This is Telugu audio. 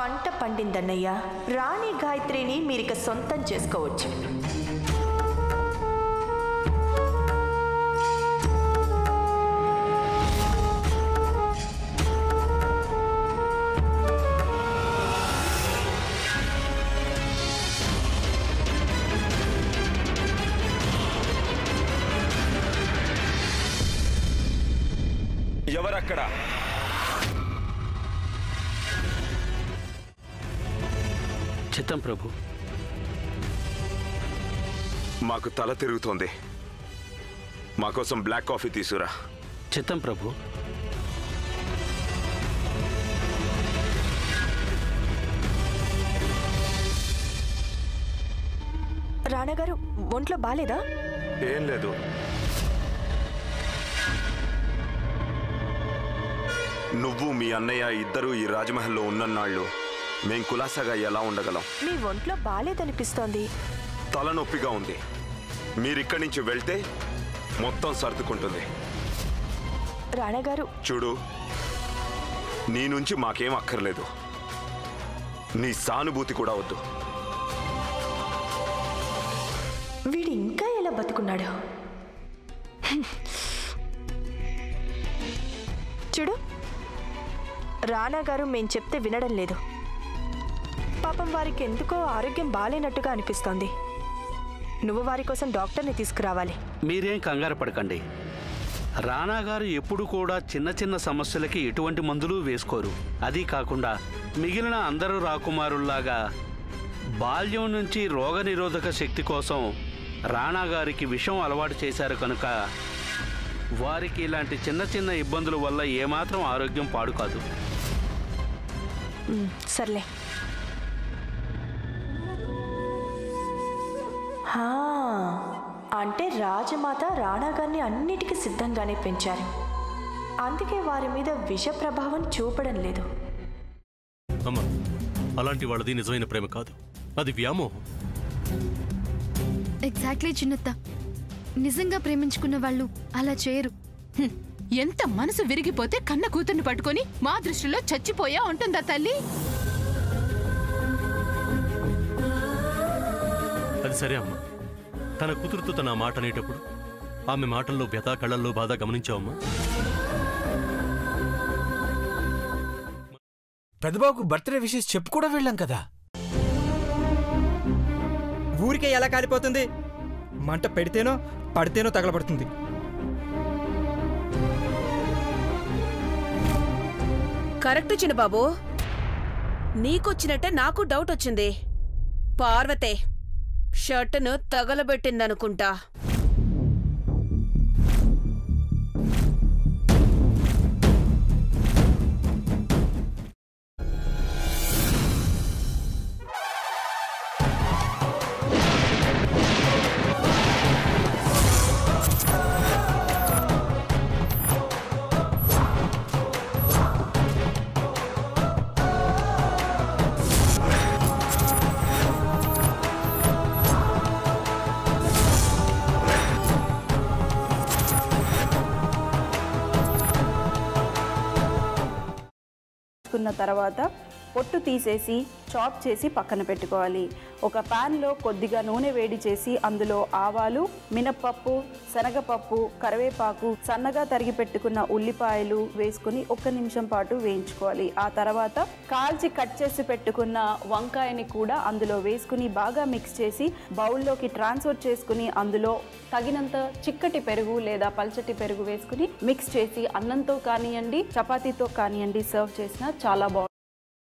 పంట పండిందన్నయ్య. రాణి గాయత్రిని మీరిక సొంతం చేసుకోవచ్చు. ఎవరక్కడ? చిత్తం ప్రభు. మాకు తల తిరుగుతోంది. మా కోసం బ్లాక్ కాఫీ తీసుకురా. చిత్తం ప్రభు. రాణగారు ఒంట్లో బాలేదా? ఏం లేదు. నువ్వు మీ అన్నయ్య ఇద్దరూ ఈ రాజమహల్లో ఉన్నన్నాళ్ళు మేం కులాసాగా ఎలా ఉండగలం? మీ ఒంట్లో బాలేదనిపిస్తోంది. తలనొప్పిగా ఉంది. మీరిక్కడి నుంచి వెళ్తే మొత్తం సర్దుకుంటుంది. రాణగారు చూడు, నీ నుంచి మాకేం అక్కర్లేదు. నీ సానుభూతి కూడా వద్దు. వీడు ఇంకా ఎలా బతుకున్నాడు? చూడు, రాణాగారు మేం చెప్తే వినడం లేదు. పాపం వారికి ఎందుకో ఆరోగ్యం బాలేనట్టుగా అనిపిస్తోంది. నువ్వు వారి కోసం డాక్టర్ని తీసుకురావాలి. మీరేం కంగారు పడకండి. రాణా గారు ఎప్పుడు కూడా చిన్న చిన్న సమస్యలకి ఎటువంటి మందులు వేసుకోరు. అది కాకుండా మిగిలిన అందరూ రాకుమారుల్లాగా బాల్యం నుంచి రోగనిరోధక శక్తి కోసం రాణా గారికి విషం అలవాటు చేశారు కనుక వారికి ఇలాంటి చిన్న చిన్న ఇబ్బందుల వల్ల ఏమాత్రం ఆరోగ్యం పాడు కాదు. సర్లే. అంటే రాజమాత రాణాగారిని అన్నిటికీ సిద్ధంగానే పెంచారు. అందుకే వారి మీద విష ప్రభావం చూపడం లేదు. అమ్మా, అలాంటి వాళ్ళది నిజమైన ప్రేమ కాదు, అది వ్యామోహం. ఎగ్జాక్ట్లీ చిన్నత్త. నిజంగా ప్రేమించుకున్న వాళ్ళు అలా చేయరు. ఎంత మనసు విరిగిపోతే కన్న కూతుర్ని పట్టుకొని మా దృష్టిలో చచ్చిపోయా ఉంటుందా తల్లి? అది సరే అమ్మా. తన కూతురుతో తన మాట అనేటప్పుడు ఆమె మాటల్లో వ్యథ, కళ్ళల్లో బాధ గమనించావమ్మా? పెద్దబాబుకు బర్త్డే విషెస్ చెప్పు కూడా వెళ్ళాం కదా. ఊరికే ఎలా కాలిపోతుంది? మంట పెడితేనో పడితేనో తగలబడుతుంది. కరెక్ట్ చిన్నబాబు. నీకొచ్చినట్టే నాకు డౌట్ వచ్చింది. పార్వతే షర్టును తగలబెట్టిందనుకుంటా. తర్వాత పొట్టు తీసేసి చాప్ చేసి పక్కన పెట్టుకోవాలి. ఒక ప్యాన్లో కొద్దిగా నూనె వేడి చేసి అందులో ఆవాలు, మినప్పప్పు, శనగపప్పు, కరివేపాకు, సన్నగా తరిగి పెట్టుకున్న ఉల్లిపాయలు వేసుకుని 1 నిమిషం పాటు వేయించుకోవాలి. ఆ తర్వాత కాల్చి కట్ చేసి పెట్టుకున్న వంకాయని కూడా అందులో వేసుకుని బాగా మిక్స్ చేసి బౌల్లోకి ట్రాన్స్ఫర్ చేసుకుని అందులో తగినంత చిక్కటి పెరుగు లేదా పల్చటి పెరుగు వేసుకుని మిక్స్ చేసి అన్నంతో కానివ్వండి, చపాతీతో కానివ్వండి సర్వ్ చేసినా చాలా బాగుంటుంది.